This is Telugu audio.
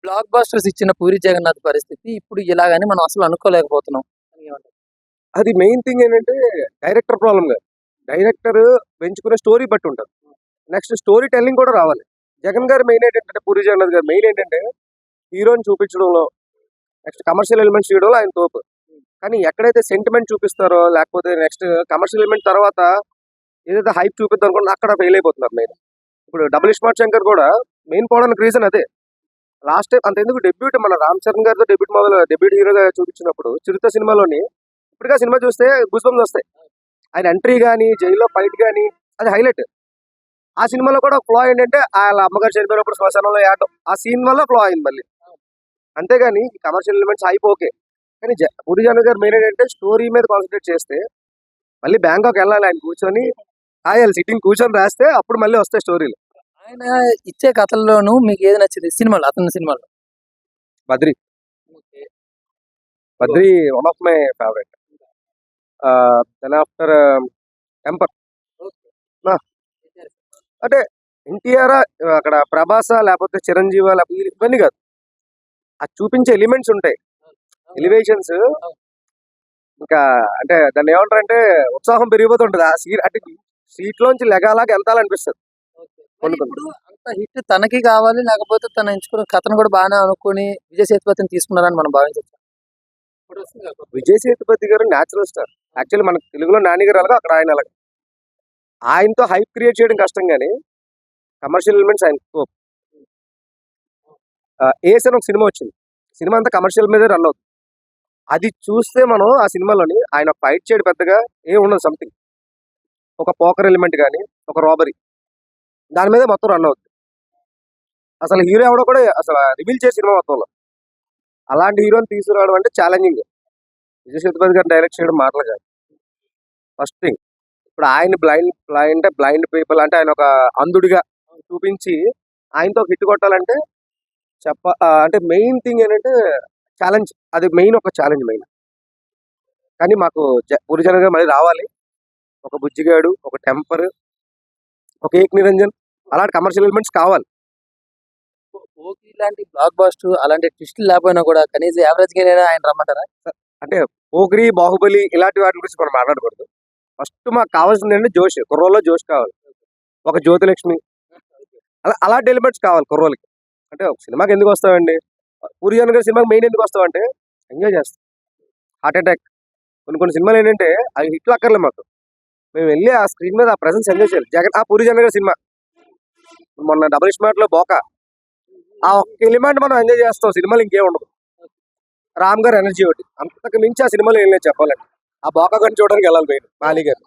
బ్లాక్ బస్టర్స్ ఇచ్చిన పూరి జగన్నాథ్ పరిస్థితి ఇప్పుడు ఇలాగని మనం అసలు అనుకోలేకపోతున్నాం. అది మెయిన్ థింగ్ ఏంటంటే డైరెక్టర్ ప్రాబ్లం కాదు. డైరెక్టర్ పెంచుకునే స్టోరీ బట్టి ఉంటుంది. నెక్స్ట్ స్టోరీ టెల్లింగ్ కూడా రావాలి. జగన్ గారు మెయిన్ ఏంటంటే పూరి జగన్నాథ్ గారు మెయిన్ ఏంటంటే హీరోని చూపించడంలో, నెక్స్ట్ కమర్షియల్ ఎలిమెంట్స్ చేయడంలో ఆయన తోపు. కానీ ఎక్కడైతే సెంటిమెంట్ చూపిస్తారో లేకపోతే నెక్స్ట్ కమర్షియల్ ఎలిమెంట్ తర్వాత ఏదైతే హైప్ చూపిద్దాం అనుకుంటే అక్కడ ఫెయిల్ అయిపోతున్నారు మెయిన్. ఇప్పుడు డబుల్ స్మార్ట్ శంకర్ కూడా మెయిన్ పోవడానికి రీజన్ అదే. లాస్ట్ టైం అంత ఎందుకు డెబ్యూట్ మన రామ్ చరణ్ గారితో డెబ్యూట్ హీరోగా చూపించినప్పుడు చిరుత సినిమాలోని ఇప్పటిగా సినిమా చూస్తే గుస్బంస్ వస్తాయి. ఆయన ఎంట్రీ కానీ జైల్లో ఫైట్ కానీ అది హైలైట్. ఆ సినిమాలో కూడా ఫ్లో ఏంటంటే వాళ్ళ అమ్మగారు చనిపోయినప్పుడు శ్మశానంలో ఆడటం ఆ సీన్ వల్ల ఫ్లో అయింది మళ్ళీ. అంతేగాని కమర్షియల్ ఎలిమెంట్స్ హైప్ ఓకే. కానీ పూరి జగన్నాథ్ గారు మెయిన్ ఏంటంటే స్టోరీ మీద కాన్సన్ట్రేట్ చేస్తే మళ్ళీ బ్యాంకాక్ వెళ్ళాలి ఆయన కూర్చొని రాయాలి, సిట్టింగ్ కూర్చొని రాస్తే అప్పుడు మళ్ళీ వస్తాయి స్టోరీలు. ఆయన ఇచ్చే కథల్లోనూ మీకు ఏది నచ్చింది సినిమాలో, అతని సినిమాలో? Badri one of my favourite. Then after Temper. అంటే ఎన్టీఆర్ అక్కడ ప్రభాస లేకపోతే చిరంజీవి లేకపోతే ఇవన్నీ కాదు, అది చూపించే ఎలిమెంట్స్ ఉంటాయి, ఎలివేషన్స్. ఇంకా అంటే దాన్ని ఏమంటారంటే ఉత్సాహం పెరిగిపోతుంటది. ఆ సీట్ అంటే సీట్ లోంచి లెగాలాగా వెళ్తాలనిపిస్తుంది. ఇప్పుడు అంత హిట్ తనకి కావాలి, లేకపోతే తను ఎంచుకున్న కథను కూడా బాగానే అనుకుని విజయ్ సేతుపతిని తీసుకున్నారని మనం భావించవచ్చు. విజయ్ సేతుపతి గారు న్యాచురల్ స్టార్. యాక్చువల్లీ మనకు తెలుగులో నాని గారు అలాగా, అక్కడ ఆయన అలాగా. ఆయనతో హైప్ క్రియేట్ చేయడం కష్టం కానీ కమర్షియల్ ఎలిమెంట్స్ ఆయన తోపు. ఏస్ అని ఒక సినిమా వచ్చింది. సినిమా అంతా కమర్షియల్ మీద రన్ అవుతుంది. అది చూస్తే మనం ఆ సినిమాలోని ఆయన ఫైట్ చేయడం పెద్దగా ఏం ఉండదు. సంథింగ్ ఒక పోకర్ ఎలిమెంట్ కానీ ఒక రాబరీ దాని మీద మొత్తం రన్ అవుతుంది. అసలు హీరో ఎవడో కూడా అసలు రివీల్ చేసే సినిమా మొత్తంలో. అలాంటి హీరోని తీసుకురావడం అంటే ఛాలెంజింగ్. విజయ్ సేతుపతి గారు డైరెక్ట్ చేయడం మాటలు కాదు. ఫస్ట్ థింగ్ ఇప్పుడు ఆయన బ్లైండ్ పీపుల్ అంటే ఆయన ఒక అంధుడిగా చూపించి ఆయనతో హిట్ కొట్టాలంటే అంటే మెయిన్ థింగ్ ఏంటంటే ఛాలెంజ్. అది మెయిన్ ఒక ఛాలెంజ్ మెయిన్. కానీ మాకు పూరి జగన్నాథ్ గారు మళ్ళీ రావాలి. ఒక బుజ్జిగాడు, ఒక టెంపర్, ఒక ఏక్ నిరంజన్ అలాంటి కమర్షియల్ ఎలిమెంట్స్ కావాలి. ఓకే, ఇలాంటి బ్లాక్ బస్టర్ అలాంటి ట్విస్టులు లేకపోయినా కూడా కనీసం యావరేజ్ గా ఆయన రమ్మంటారా? అంటే పోగ్రి, బాహుబలి ఇలాంటి వాటి గురించి మనం మాట్లాడకూడదు. ఫస్ట్ మాకు కావాల్సింది ఏంటంటే జోష్. కుర్రోల్లో జోష్ కావాలి. ఒక జ్యోతిలక్ష్మి అలాంటి ఎలిమెంట్స్ కావాలి కుర్రోలకి. అంటే ఒక సినిమాకి ఎందుకు వస్తామండి, పూరి జగన్నాథ్ గారి సినిమాకి మెయిన్ ఎందుకు వస్తామంటే ఎంజాయ్ చేస్తాం. హార్ట్ అటాక్ కొన్ని సినిమాలు ఏంటంటే అవి హిట్లు అక్కర్లేదు మాకు. మేము వెళ్ళి ఆ స్క్రీన్ మీద ఆ ప్రెసెన్స్ ఎంజాయ్ చేయాలి. పూరి జగన్నాథ్ గారి సినిమా మొన్న డబుల్ స్మార్ట్ లో బోకా ఆ ఒక్క ఎలిమెంట్ మనం ఎంజాయ్ చేస్తాం. సినిమాలు ఇంకేం ఉండదు. రామ్ గారు ఎనర్జీ ఒకటి, అంతకు మించి ఆ సినిమాలో ఏం లేదు చెప్పాలండి. ఆ బోకా గారిని చూడడానికి వెళ్ళాలి మెయిన్ మాలి గారు.